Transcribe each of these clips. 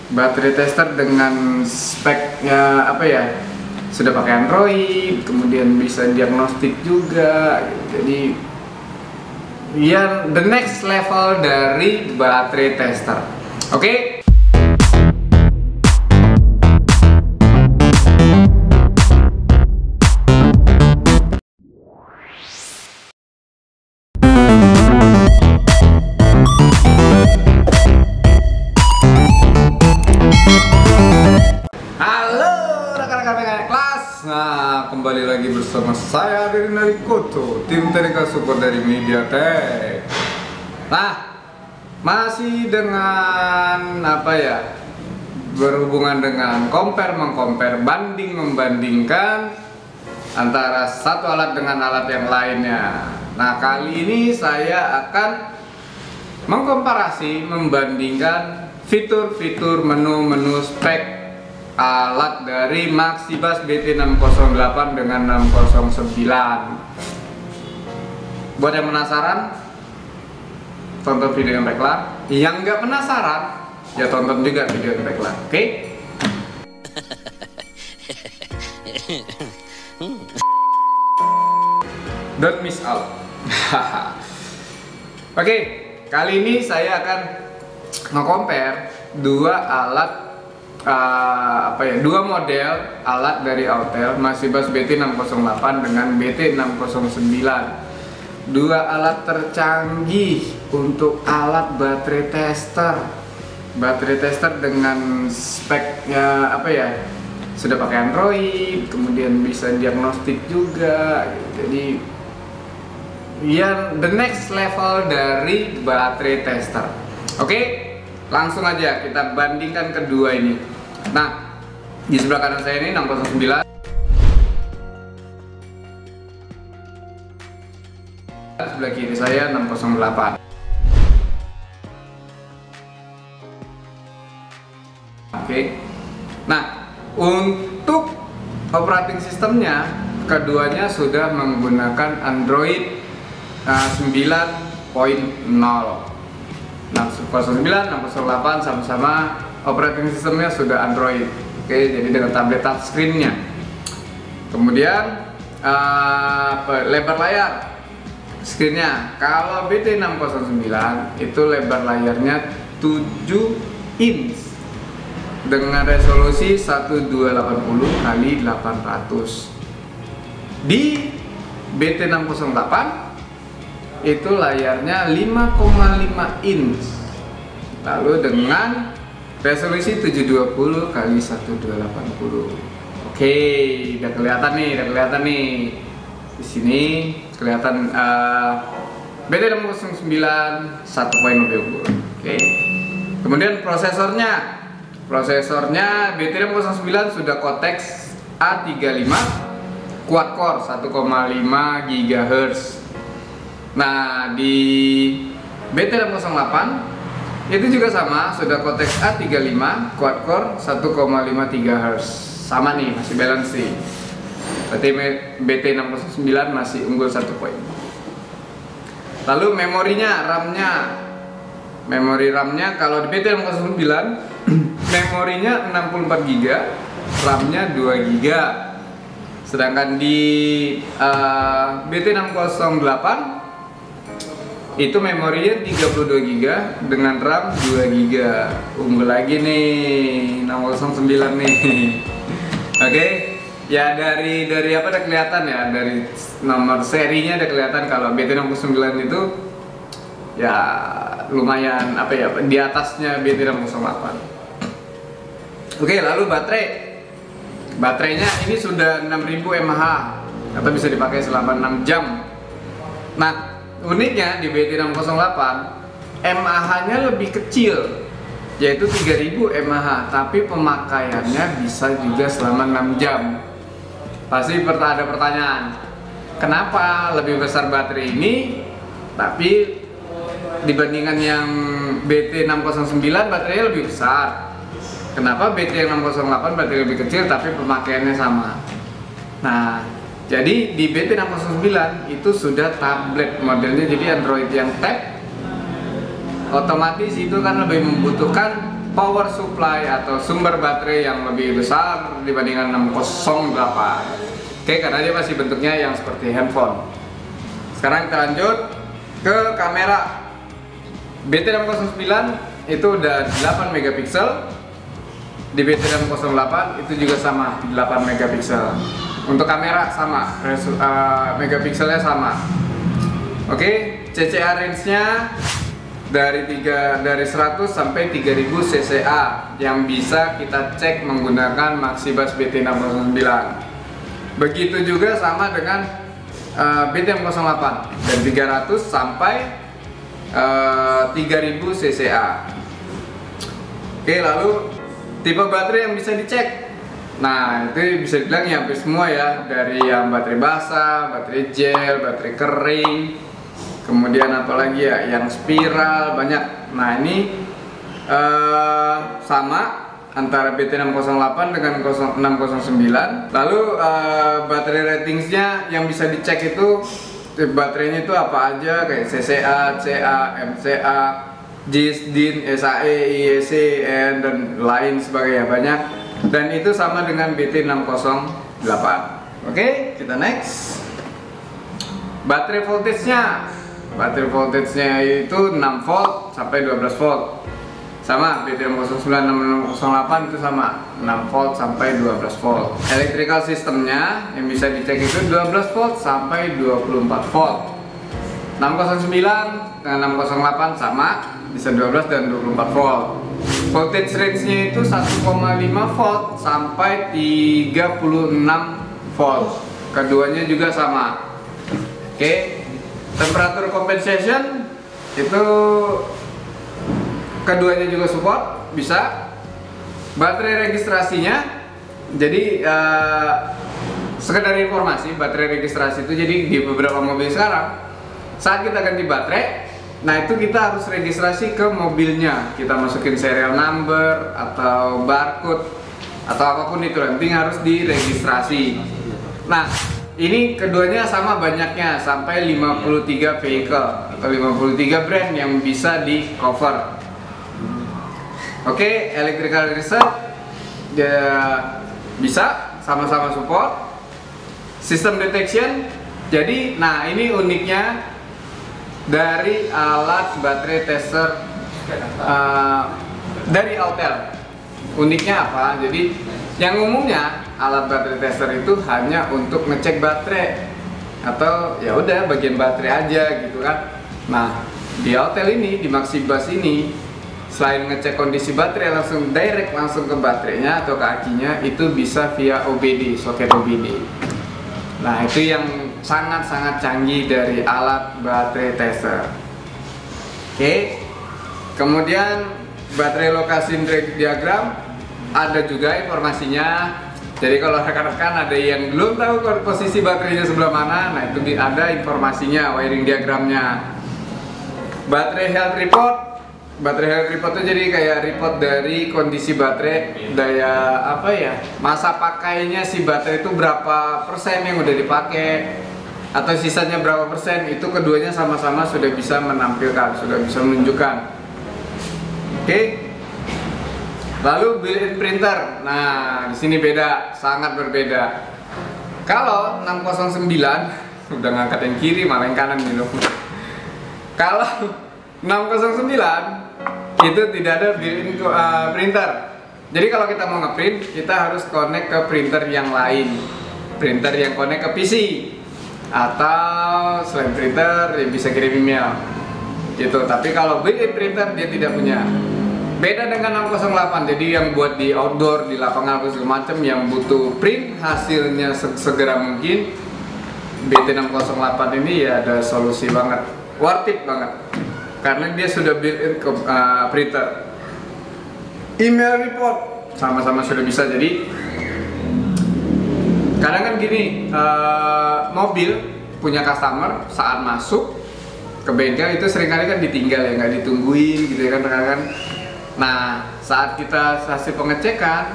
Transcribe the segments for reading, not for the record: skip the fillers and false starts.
baterai tester dengan speknya apa ya, sudah pakai Android, kemudian bisa diagnostik juga. Jadi ya the next level dari baterai tester. Oke? Nah, kembali lagi bersama saya dari Narikoto, tim Teknika Support dari MediaTek. Nah, masih dengan apa ya, berhubungan dengan compare-mengcompare, banding-membandingkan antara satu alat dengan alat yang lainnya. Nah, kali ini saya akan mengkomparasi, membandingkan fitur-fitur menu-menu spek alat dari Maxibus BT608 dengan 609. Buat yang penasaran, tonton video yang kelar. Yang nggak penasaran, ya tonton juga video yang kelar. Oke? Don't miss out. Oke, kali ini saya akan nge-compare dua alat, dua model alat dari Autel, Maxibus BT608 dengan BT609. Dua alat tercanggih untuk alat baterai tester. Baterai tester dengan speknya apa ya, sudah pakai Android, kemudian bisa diagnostik juga. Jadi ya the next level dari baterai tester. Oke, langsung aja kita bandingkan kedua ini. Nah, di sebelah kanan saya ini 609, sebelah kiri saya 608. Oke. Nah, untuk operating sistemnya, keduanya sudah menggunakan Android 9.0. 609, 608 sama-sama operating sistemnya sudah Android. Oke, jadi dengan tablet touchscreen-nya. Kemudian lebar layar screen-nya. Kalau BT609 itu lebar layarnya 7 inch dengan resolusi 1280 x 800. Di BT608 itu layarnya 5,5 inch, lalu dengan resolusi 720 x 1280. Oke, udah kelihatan nih. Di sini kelihatan BT609 1.20. Oke. Kemudian prosesornya BT609 sudah Cortex A35 quad core 1,5 GHz. Nah, di BT608 itu juga sama, sudah Cortex A35 quad core 1,5 GHz. Sama nih, masih balance sih. Berarti BT609 masih unggul 1 poin. Lalu memori RAM-nya kalau di BT609 memorinya 64 GB, RAM-nya 2 GB. Sedangkan di BT608 itu memorinya 32 GB dengan RAM 2 GB. Unggul lagi nih 609 nih. Oke, ya dari apa udah kelihatan ya, dari nomor serinya udah kelihatan kalau BT609 itu ya lumayan apa ya, di atasnya BT608. Oke, lalu baterainya ini sudah 6000 mAh atau bisa dipakai selama 6 jam. Nah, uniknya di BT608 mAh-nya lebih kecil, yaitu 3000 mAh, tapi pemakaiannya bisa juga selama 6 jam. Pasti ada pertanyaan, kenapa lebih besar baterai ini tapi dibandingkan yang BT609 baterainya lebih besar? Kenapa BT608 baterai lebih kecil tapi pemakaiannya sama? Nah, jadi di BT609 itu sudah tablet modelnya, jadi Android yang tab. Otomatis itu kan lebih membutuhkan power supply atau sumber baterai yang lebih besar dibandingkan 608. Oke, karena dia masih bentuknya yang seperti handphone. Sekarang kita lanjut ke kamera. BT609 itu udah 8 megapiksel. Di BT608 itu juga sama 8 megapiksel. Untuk kamera sama, megapikselnya sama. Oke, CCA range-nya dari 100 sampai 3000 CCA yang bisa kita cek menggunakan Maxibus BT609. Begitu juga sama dengan BT608 dan 300 sampai 3000 CCA. Oke, lalu tipe baterai yang bisa dicek. Nah, itu bisa dibilang ya hampir semua ya, dari yang baterai basah, baterai gel, baterai kering, kemudian apalagi ya yang spiral, banyak. Nah, ini sama antara BT608 dengan 609. Lalu baterai ratingsnya yang bisa dicek itu baterainya itu apa aja, kayak CCA, CA, MCA, JIS, DIN, SAE, IEC, dan lain sebagainya, banyak. Dan itu sama dengan BT608. Oke, kita next. Baterai voltage-nya. Baterai voltage-nya itu 6 volt sampai 12 volt. Sama, BT609 608 itu sama, 6 volt sampai 12 volt. Electrical systemnya yang bisa dicek itu 12 volt sampai 24 volt. 609 dengan 608 sama, bisa 12 dan 24 volt. Voltage range-nya itu 1,5 volt sampai 36 volt. Keduanya juga sama. Oke. Temperatur compensation itu keduanya juga support, bisa. Baterai registrasinya, jadi sekedar informasi, baterai registrasi itu jadi di beberapa mobil sekarang saat kita ganti baterai, nah itu kita harus registrasi ke mobilnya, kita masukin serial number atau barcode atau apapun itu, penting harus diregistrasi. Nah, ini keduanya sama banyaknya, sampai 53 vehicle atau 53 brand yang bisa di cover. Oke, electrical research dia bisa sama-sama support. System detection, jadi nah ini uniknya dari alat baterai tester dari Autel. Uniknya apa? Jadi yang umumnya alat baterai tester itu hanya untuk ngecek baterai atau ya udah bagian baterai aja gitu kan. Nah, di Autel ini, di Maxibus ini, selain ngecek kondisi baterai langsung ke baterainya atau ke akinya, itu bisa via OBD, soket OBD. Nah, itu yang sangat-sangat canggih dari alat baterai tester. Oke. Kemudian baterai lokasi diagram ada juga informasinya. Jadi kalau rekan-rekan ada yang belum tahu posisi baterainya sebelah mana, nah itu ada informasinya, wiring diagramnya. Baterai health report. Baterai health report itu jadi kayak report dari kondisi baterai, daya apa ya, masa pakainya si baterai itu berapa persen yang udah dipakai atau sisanya berapa persen, itu keduanya sama-sama sudah bisa menampilkan, sudah bisa menunjukkan. Oke. Lalu built-in printer. Nah, di sini beda, sangat berbeda. Kalau 609 udah ngangkat yang kiri malah yang kanan nih loh. Kalau 609 itu tidak ada built-in printer. Jadi kalau kita mau ngeprint, kita harus connect ke printer yang lain, printer yang connect ke PC, atau selain printer ya bisa kirim email gitu. Tapi kalau built-in printer dia tidak punya. Beda dengan 608, jadi yang buat di outdoor, di lapangan atau segala macam yang butuh print hasilnya segera mungkin, BT608 ini ya ada solusi banget, worth it banget. Karena dia sudah built-in ke printer. Email report sama-sama sudah bisa. Jadi kadang kan gini, mobil punya customer saat masuk ke bengkel itu seringkali kan ditinggal ya, nggak ditungguin gitu ya kan. Nah, saat kita hasil pengecekan,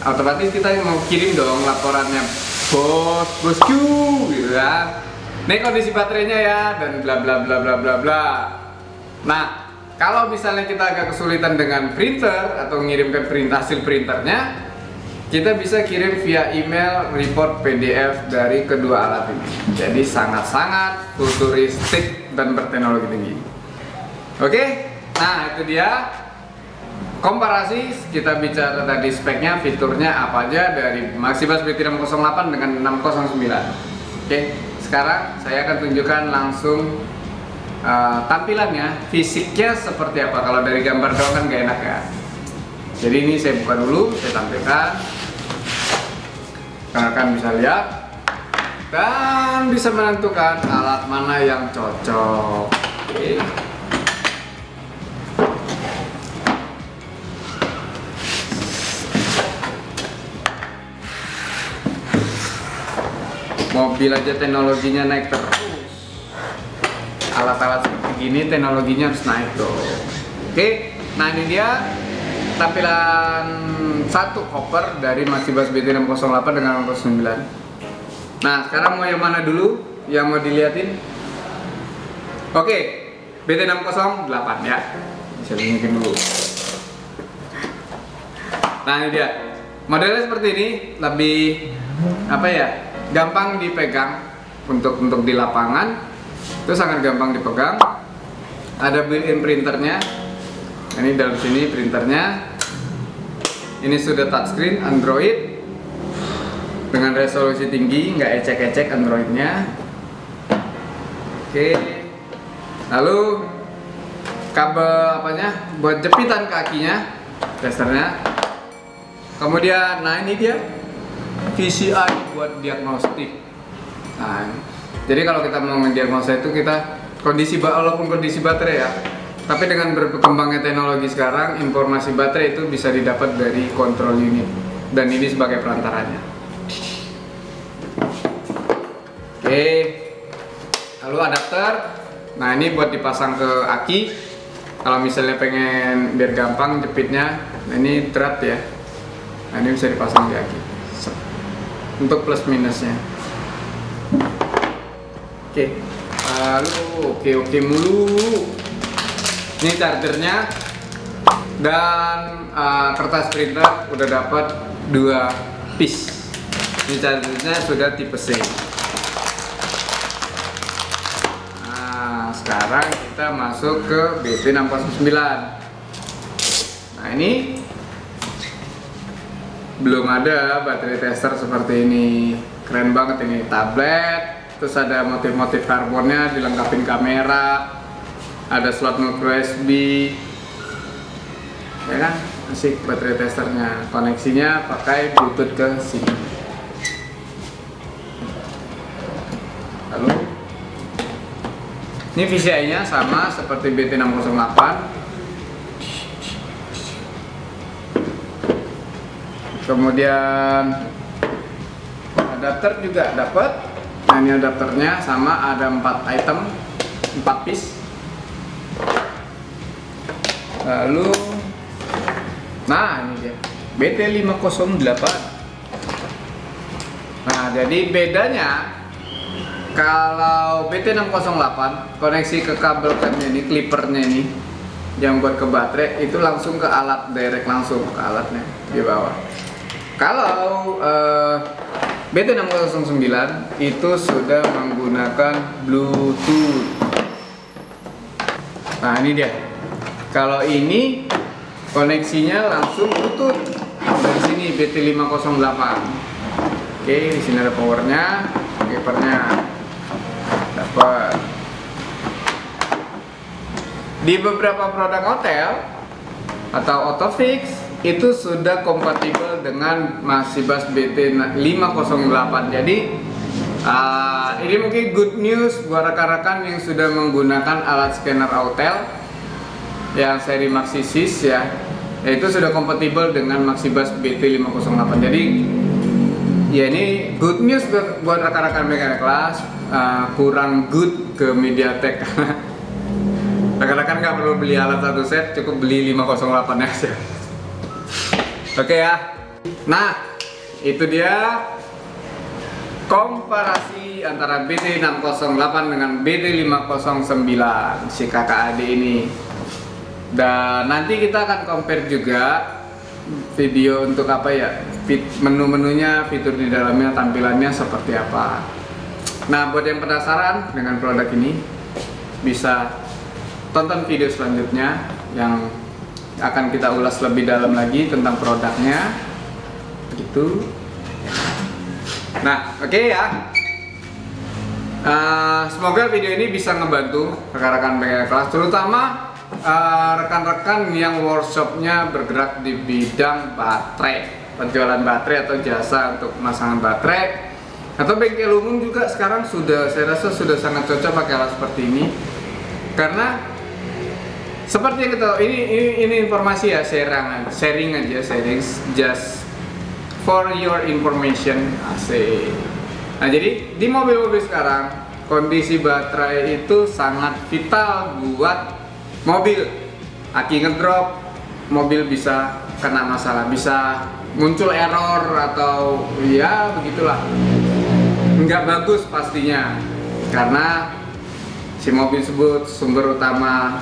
otomatis kita mau kirim dong laporannya, bosku gitu kan. Ini kondisi baterainya ya, dan bla bla bla bla bla bla. Nah, kalau misalnya kita agak kesulitan dengan printer atau mengirimkan hasil printernya, kita bisa kirim via email report PDF dari kedua alat ini. Jadi sangat-sangat futuristik dan berteknologi tinggi. Oke, nah itu dia komparasi. Kita bicara tadi speknya, fiturnya apa aja dari Maxibus BT608 dengan 609. Oke, sekarang saya akan tunjukkan langsung tampilannya, fisiknya seperti apa. Kalau dari gambar doang kan gak enak ya. Jadi ini saya buka dulu, saya tampilkan. Kalian bisa lihat dan bisa menentukan alat mana yang cocok. Oke. Mobil aja teknologinya naik terus. Alat-alat seperti gini teknologinya harus naik dong. Oke, nah ini dia tampilan satu hopper dari Maxibus BT608 dengan 609. Nah, sekarang mau yang mana dulu yang mau dilihatin? Oke, BT608 ya. Bisa tunjukin dulu. Nah, ini dia. Modelnya seperti ini, lebih apa ya? Gampang dipegang untuk di lapangan. Itu sangat gampang dipegang. Ada built-in printernya. Ini dalam sini printernya. Ini sudah touchscreen Android dengan resolusi tinggi, nggak ecek-ecek Androidnya. Oke. Lalu kabel apanya? Buat jepitan kakinya, testernya. Kemudian, nah ini dia VCI buat diagnostik. Nah, jadi kalau kita mau mendiagnosa itu kita walaupun kondisi baterai ya. Tapi dengan berkembangnya teknologi sekarang, informasi baterai itu bisa didapat dari kontrol unit, dan ini sebagai perantaranya. Oke, lalu adapter. Nah ini buat dipasang ke aki. Kalau misalnya pengen biar gampang jepitnya, nah ini thread ya. Nah ini bisa dipasang di aki. Untuk plus minusnya. Oke, lalu oke mulu. Ini chargernya dan kertas printer udah dapat 2 piece. Ini chargernya sudah tipe C. Nah, sekarang kita masuk ke BT609. Nah, ini belum ada baterai tester seperti ini. Keren banget ini, tablet. Terus ada motif-motif karbonnya, dilengkapin kamera. Ada slot micro USB, ya kan, asik baterai testernya. Koneksinya pakai Bluetooth ke sini. Lalu ini VCI-nya sama seperti BT608. Kemudian adapter juga dapat. Nah ini adapternya sama, ada 4 item, 4 piece. Lalu, nah ini dia BT508. Nah jadi bedanya, kalau BT608 koneksi ke kabel camnya ini, clippernya ini yang buat ke baterai itu langsung ke alat, direct langsung ke alatnya di bawah. Kalau BT609 itu sudah menggunakan Bluetooth. Nah ini dia. Kalau ini koneksinya langsung Bluetooth dari sini BT508. Oke, di sini ada powernya, clippernya dapat. Di beberapa produk hotel atau Autofix itu sudah kompatibel dengan Maxibus BT508. Jadi ini mungkin good news buat rekan-rekan yang sudah menggunakan alat scanner hotel yang seri Maxisys ya, itu sudah kompatibel dengan Maxibus BT508. Jadi ya ini good news buat rekan-rekan mekanik kelas, kurang good ke MediaTek. Rekan-rekan nggak perlu beli alat satu set, cukup beli 508 aja. Oke ya. Nah, itu dia komparasi antara BT608 dengan BT509 si kakak adik ini. Dan nanti kita akan compare juga video untuk apa ya, menu-menunya, fitur di dalamnya, tampilannya seperti apa. Nah, buat yang penasaran dengan produk ini, bisa tonton video selanjutnya yang akan kita ulas lebih dalam lagi tentang produknya. Begitu. Nah, oke ya. Semoga video ini bisa ngebantu rekan-rekan BKL kelas, terutama rekan-rekan yang workshopnya bergerak di bidang baterai, penjualan baterai atau jasa untuk pemasangan baterai, atau bengkel umum juga sekarang saya rasa sudah sangat cocok pakai alat seperti ini. Karena seperti yang kita tahu, ini informasi ya, sharing aja, just for your information. Asik. Nah, jadi di mobil-mobil sekarang kondisi baterai itu sangat vital buat mobil. Aki ngedrop, mobil bisa kena masalah, bisa muncul error atau ya begitulah, nggak bagus pastinya, karena si mobil tersebut sumber utama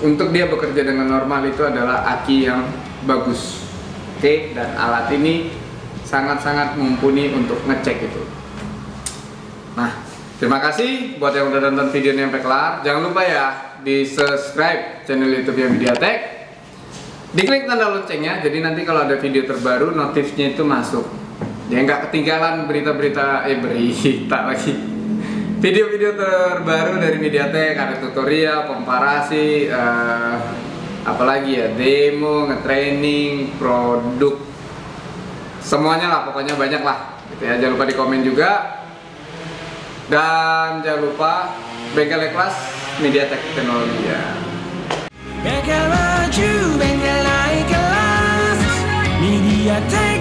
untuk dia bekerja dengan normal itu adalah aki yang bagus. Oke, dan alat ini sangat-sangat mumpuni untuk ngecek itu. Nah, terima kasih buat yang udah nonton videonya sampai kelar. Jangan lupa ya di subscribe channel YouTube-nya Mediatek, diklik tanda loncengnya, jadi nanti kalau ada video terbaru notifnya itu masuk, ya nggak ketinggalan berita lagi, video-video terbaru dari Mediatek. Ada tutorial, komparasi, apalagi ya, demo, nge-training, produk, semuanya lah, pokoknya banyak lah gitu ya. Jangan lupa di komen juga, dan jangan lupa bengkel kelas Mediatek Teknologi ya. Bengkel maju, bengkel naik kelas, Mediatek.